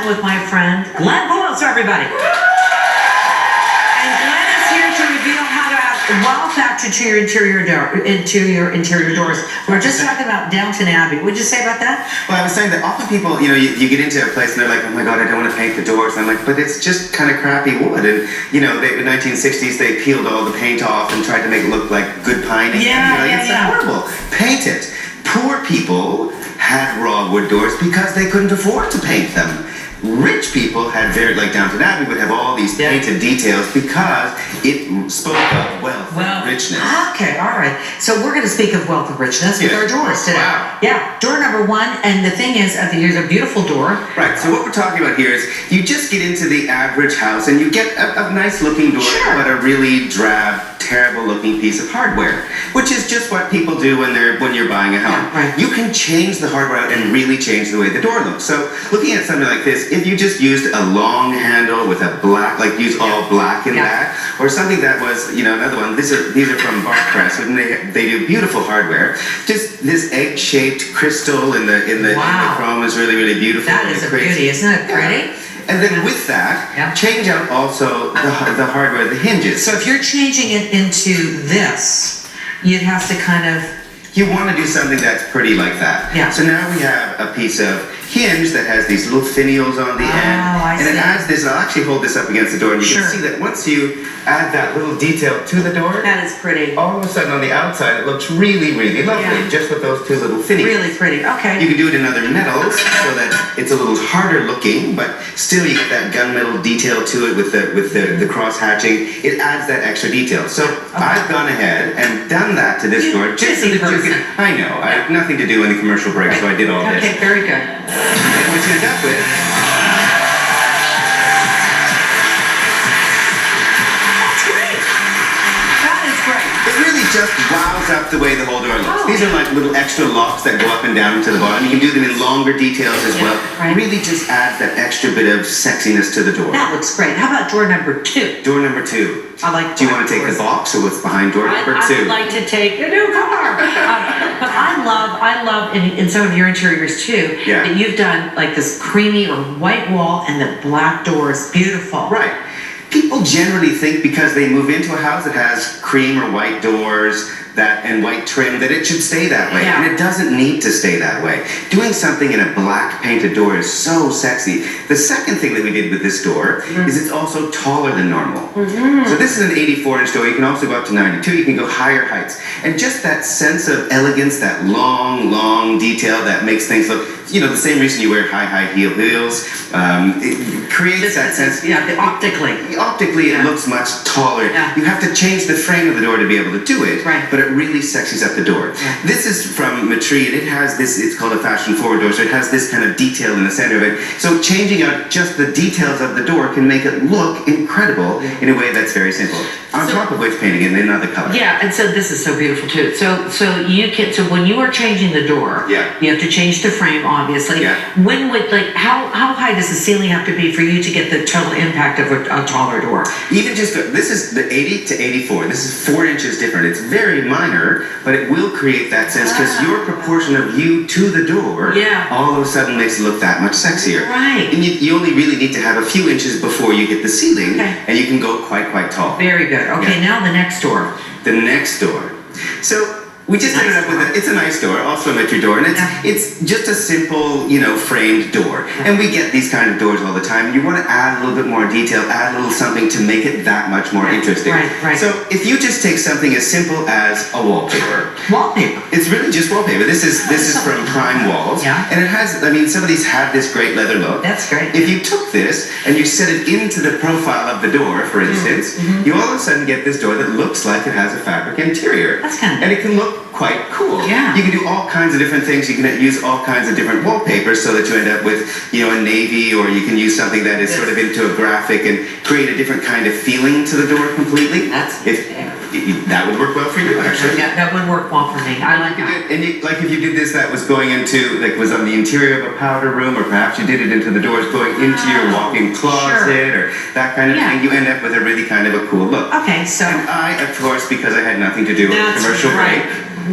with my friend Glenn Pulse, everybody. And Glenn is here to reveal how to add wow factor to your interior doors. We're just talking about Downton Abbey. What'd you say about that? Well, I was saying that often people, you get into a place and they're like, oh my God, I don't want to paint the doors. And I'm like, but it's just kind of crappy wood. And, in the 1960s, they peeled all the paint off and tried to make it look like good pining. It's horrible. Paint it. Poor people had raw wood doors because they couldn't afford to paint them. Rich people had like Downton Abbey would have all these painted details because it spoke of wealth and richness. Okay, all right. So we're going to speak of wealth and richness with our doors today. Wow. Yeah, door number one, and the thing is, here's a beautiful door. Right, so what we're talking about here is you just get into the average house and you get a nice looking door, but a really drab, terrible looking piece of hardware, which is just what people do when you're buying a home. Yeah, right. You can change the hardware out and really change the way the door looks. So looking at something like this, if you just used a long handle with a black, like use all black in that, or something that was, another one, these are from Barcres, and they do beautiful hardware. Just this egg-shaped crystal in the chrome is really, really beautiful. That is a beauty, isn't it pretty? And then with that, change out also the hardware, the hinges. So if you're changing it into this, you'd have to kind of... You want to do something that's pretty like that. Yeah. So now we have a piece of hinge that has these little finials on the end. And it adds this, I'll actually hold this up against the door, and you can see that once you add that little detail to the door, that is pretty. All of a sudden on the outside it looks really, really lovely, just with those two little finials. Really pretty, okay. You can do it in other metals so that it's a little harder looking, but still you get that gunmetal detail to it with the cross hatching. It adds that extra detail. So I've gone ahead and done that to this door just so that you can, I know, I have nothing to do in the commercial break, so I did all this. Okay, very good. And what you end up with... That's great. That is great. It really just wows up the way the whole door looks. These are like little extra locks that go up and down to the bottom. You can do them in longer details as well. Really just adds that extra bit of sexiness to the door. That looks great. How about door number two? Door number two. I like. Do you want to take the box or what's behind door number two? I would like to take the new car. But I love in some of your interiors too, that you've done like this creamy or white wall and the black doors. Beautiful. Right. People generally think because they move into a house that has cream or white doors and white trim that it should stay that way. And it doesn't need to stay that way. Doing something in a black painted door is so sexy. The second thing that we did with this door is it's also taller than normal. So this is an 84-inch door. You can also go up to 92. You can go higher heights. And just that sense of elegance, that long, long detail that makes things look, the same reason you wear high heels. It creates that sense. Optically, it looks much taller. You have to change the frame of the door to be able to do it, but it really sexies up the door. This is from Marilyn, and it has this, it's called a fashion forward door, so it has this kind of detail in the center of it. So changing out just the details of the door can make it look incredible in a way that's very simple. On top of which painting it in another color. Yeah, and so this is so beautiful too. So when you are changing the door, you have to change the frame, obviously. When would how high does the ceiling have to be for you to get the total impact of a taller door? Even just this is the 80 to 84. This is 4 inches different. It's very minor, but it will create that sense because your proportion of you to the door all of a sudden makes it look that much sexier. Right. And you only really need to have a few inches before you hit the ceiling, and you can go quite tall. Very good. Okay, now the next door. The next door. So we just ended up with it's a nice door, also a Metro door, and it's just a simple, framed door. And we get these kind of doors all the time. You want to add a little bit more detail, add a little something to make it that much more interesting. Right. So if you just take something as simple as a wallpaper. Wallpaper. It's really just wallpaper. This is from Prime Walls. And it has, some of these have this great leather look. That's great. If you took this and you set it into the profile of the door, for instance, you all of a sudden get this door that looks like it has a fabric interior. That's kind of and it can look quite cool. You can do all kinds of different things. You can use all kinds of different wallpapers so that you end up with, a navy, or you can use something that is sort of into a graphic and create a different kind of feeling to the door completely. That would work well for you, actually. Yeah, that would work well for me. I like that. And if you did this, that was going into, was on the interior of a powder room, or perhaps you did it into the doors going into your walk-in closet, or that kind of thing, you end up with a really kind of a cool look. Okay, so... And I, of course, because I had nothing to do with the commercial break,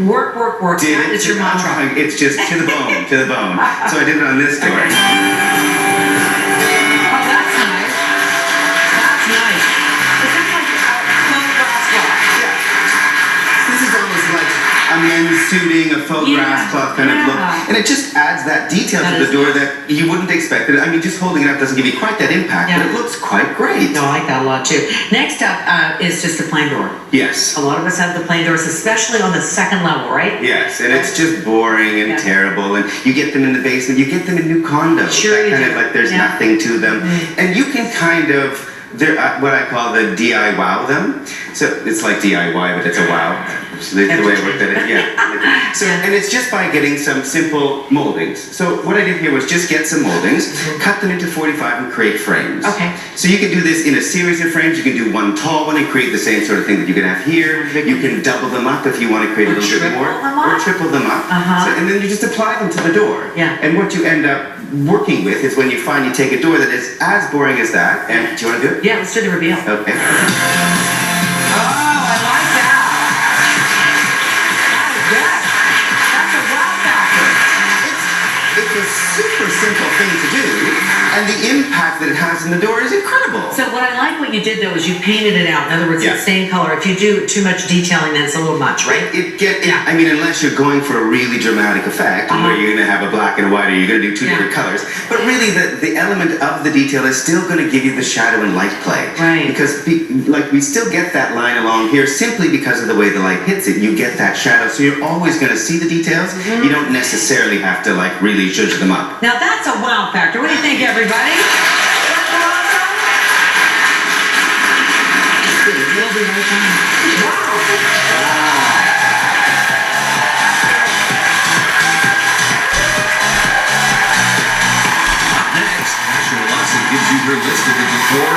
work. That is your mantra. It's just to the bone, to the bone. So I did it on this door. men's suiting, a faux grass cloth kind of look. And it just adds that detail to the door that you wouldn't expect. I mean, just holding it up doesn't give you quite that impact, but it looks quite great. No, I like that a lot too. Next up is just a plain door. Yes. A lot of us have the plain doors, especially on the second level, right? Yes, and it's just boring and terrible. And you get them in the basement, you get them in new condos. Sure, that you kind do. of like there's nothing to them. And you can kind of, they're what I call the DIY wow them. So it's like DIY, but it's a wow. So that's the way I looked at it, yeah. So, and it's just by getting some simple moldings. So what I did here was just get some moldings, cut them into 45 and create frames. Okay. So you can do this in a series of frames. You can do one tall one and create the same sort of thing that you can have here. You can double them up if you want to create a little bit more. Or triple them up. So, and then you just apply them to the door. Yeah. And what you end up working with is when you find you take a door that is as boring as that. And do you want to do it? Yeah, let's do the reveal. Okay. Oh, I like that. That is good. That's a wow factor. It's a super simple thing to do, and the impact that it has in the door is incredible. So what I like what you did though is you painted it out. In other words, it's the same color. If you do too much detailing, then it's a little much, right? I mean, unless you're going for a really dramatic effect, where you're going to have a black and a white, or you're going to do two different colors. But really, the element of the detail is still going to give you the shadow and light play. Right. Because we still get that line along here simply because of the way the light hits it. You get that shadow, so you're always going to see the details. You don't necessarily have to like really zhuzh them up. Now that's a wow factor. What do you think, everybody? That's awesome. We'll be right back. Wow. Next, Asher Lawson gives you her list of the decor